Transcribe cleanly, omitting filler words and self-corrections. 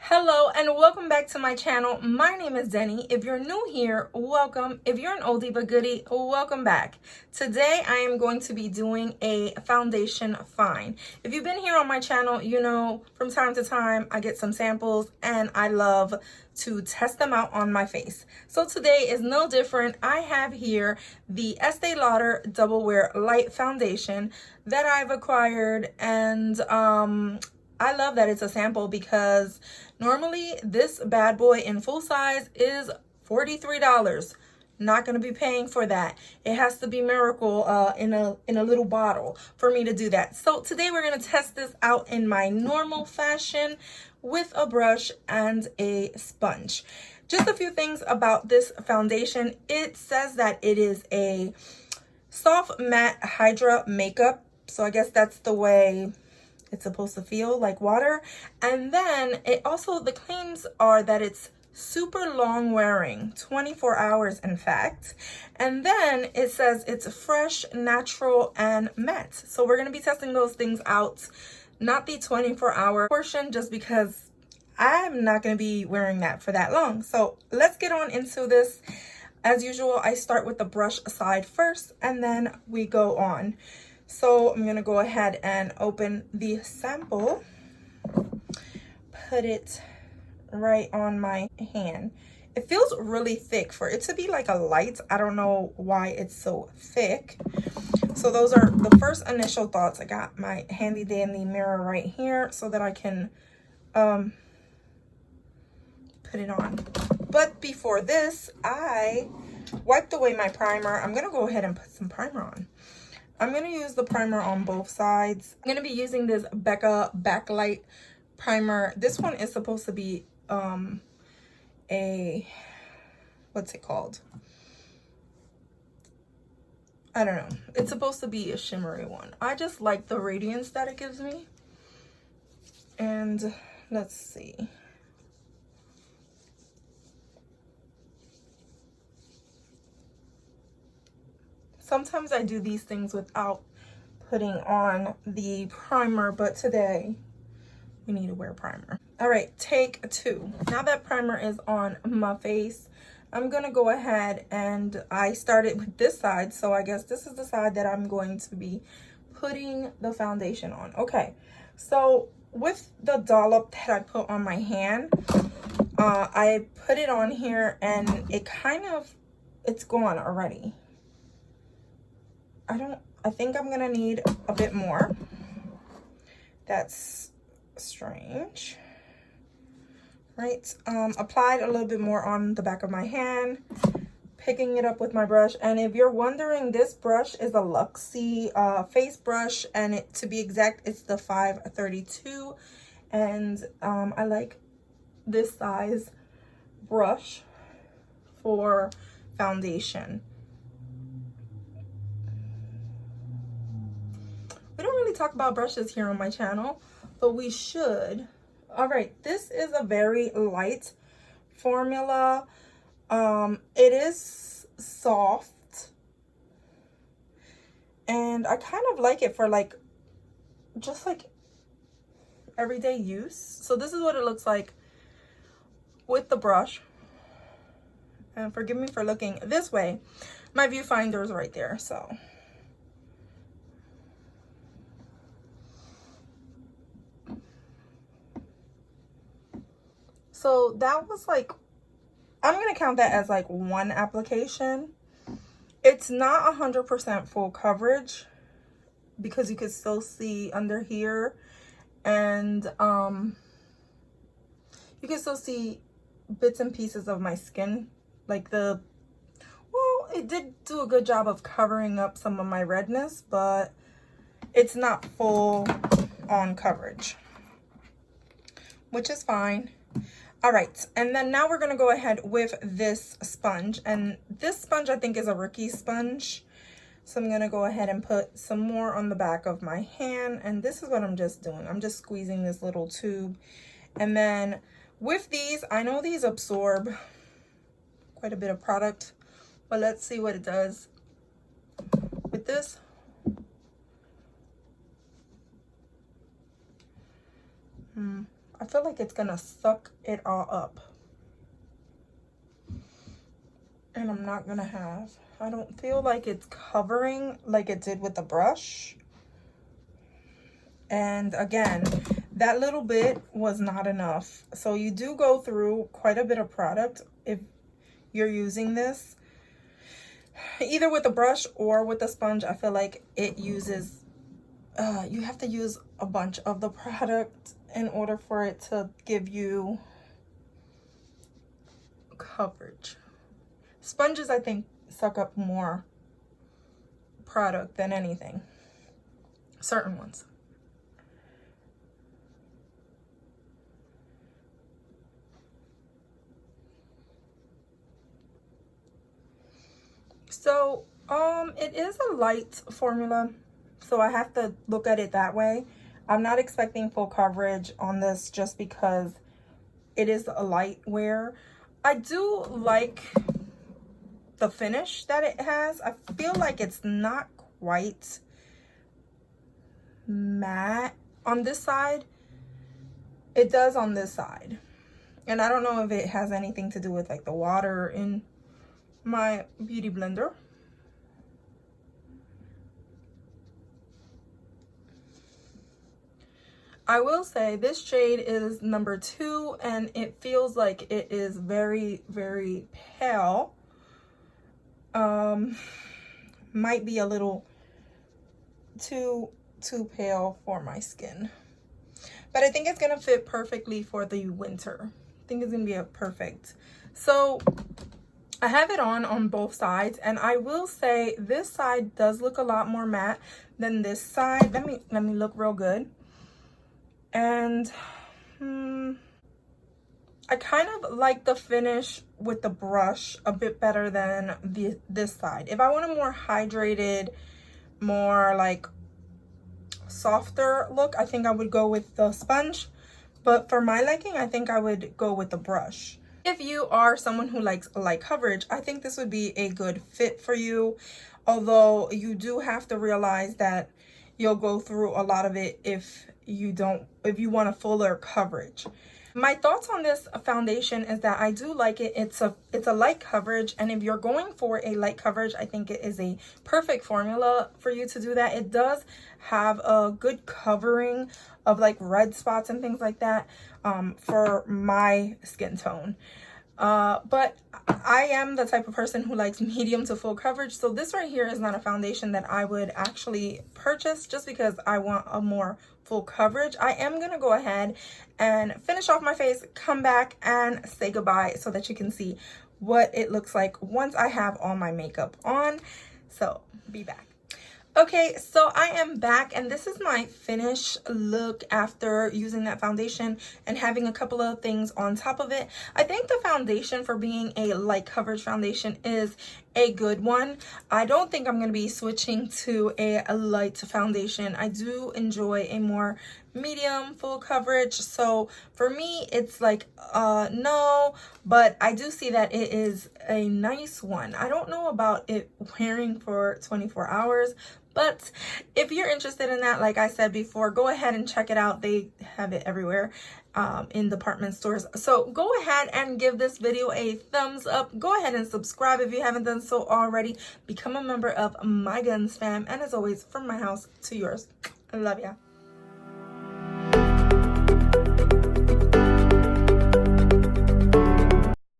Hello and welcome back to my channel. My name is Deni. If you're new here, welcome. If you're an oldie but goodie, welcome back. Today I am going to be doing a foundation find. If you've been here on my channel, you know from time to time I get some samples and I love to test them out on my face. So today is no different. I have here the Estée Lauder Double Wear Light Foundation that I've acquired, and I love that it's a sample because normally this bad boy in full size is $43. Not going to be paying for that. It has to be Miracle in a little bottle for me to do that. So today we're going to test this out in my normal fashion with a brush and a sponge. Just a few things about this foundation. It says that it is a Soft Matte Hydra makeup. So I guess that's the way it's supposed to feel, like water. And then it also, the claims are that it's super long wearing, 24 hours in fact. And then it says it's fresh, natural, and matte. So we're going to be testing those things out, not the 24-hour portion, just because I'm not going to be wearing that for that long. So let's get on into this. As usual, I start with the brush side first and then we go on. So I'm going to go ahead and open the sample, put it right on my hand. It feels really thick for it to be like a light. I don't know why it's so thick. So those are the first initial thoughts. I got my handy dandy mirror right here so that I can put it on. But before this, I wiped away my primer. I'm going to go ahead and put some primer on. I'm going to use the primer on both sides. I'm going to be using this Becca Backlight primer. This one is supposed to be what's it called? I don't know. It's supposed to be a shimmery one. I just like the radiance that it gives me. And let's see. Sometimes I do these things without putting on the primer, but today we need to wear primer. All right, take two. Now that primer is on my face, I'm gonna go ahead and I started with this side. So I guess this is the side that I'm going to be putting the foundation on. Okay, so with the dollop that I put on my hand, I put it on here and it it's gone already. I think I'm gonna need a bit more. That's strange, right? Applied a little bit more on the back of my hand, picking it up with my brush. And if you're wondering, this brush is a Luxie face brush, and to be exact, it's the 532. And I like this size brush for foundation. We don't really talk about brushes here on my channel, but we should. All right, this is a very light formula. It is soft, and I kind of like it for just like everyday use. So this is what it looks like with the brush. And forgive me for looking this way. My viewfinder is right there, so. So that was like, I'm going to count that as like one application. It's not 100% full coverage because you could still see under here, and you can still see bits and pieces of my skin. Like well, it did do a good job of covering up some of my redness, but it's not full on coverage, which is fine. All right, and then now we're gonna go ahead with this sponge, and this sponge I think is a rookie sponge. So I'm gonna go ahead and put some more on the back of my hand, and this is what I'm just doing. I'm just squeezing this little tube. And then with these, I know these absorb quite a bit of product, but let's see what it does with this. I I feel like it's gonna suck it all up. And I'm not gonna have, I don't feel like it's covering like it did with the brush. And again, that little bit was not enough. So you do go through quite a bit of product if you're using this. Either with a brush or with a sponge, I feel like it uses, you have to use a bunch of the product in order for it to give you coverage. Sponges, I think, suck up more product than anything. Certain ones. So, it is a light formula, so I have to look at it that way. I'm not expecting full coverage on this just because it is a light wear. I do like the finish that it has. I feel like it's not quite matte on this side. It does on this side. And I don't know if it has anything to do with like the water in my beauty blender. I will say this shade is number 2 and it feels like it is very, very pale. Might be a little too pale for my skin. But I think it's gonna fit perfectly for the winter. I think it's gonna be a perfect. So I have it on both sides, and I will say this side does look a lot more matte than this side. Let me look real good. And I kind of like the finish with the brush a bit better than this side. If I want a more hydrated, more like softer look, I think I would go with the sponge. But for my liking, I think I would go with the brush. If you are someone who likes light coverage, I think this would be a good fit for you. Although you do have to realize that you'll go through a lot of it if you want a fuller coverage. My thoughts on this foundation is that I do like it. It's a light coverage, and if you're going for a light coverage, I think it is a perfect formula for you to do that. It does have a good covering of like red spots and things like that for my skin tone. But I am the type of person who likes medium to full coverage, so this right here is not a foundation that I would actually purchase just because I want a more full coverage. I am gonna go ahead and finish off my face, come back and say goodbye so that you can see what it looks like once I have all my makeup on. So be back. Okay, so I am back, and this is my finished look after using that foundation and having a couple of things on top of it. I think the foundation, for being a light coverage foundation, is a good one. I don't think I'm going to be switching to a light foundation. I do enjoy a more medium full coverage, so for me it's like no, but I do see that it is a nice one. I don't know about it wearing for 24 hours, but if you're interested in that, like I said before, go ahead and check it out. They have it everywhere in department stores. So go ahead and give this video a thumbs up. Go ahead and subscribe if you haven't done so already. Become a member of my Gonzfam. And as always, from my house to yours, I love ya.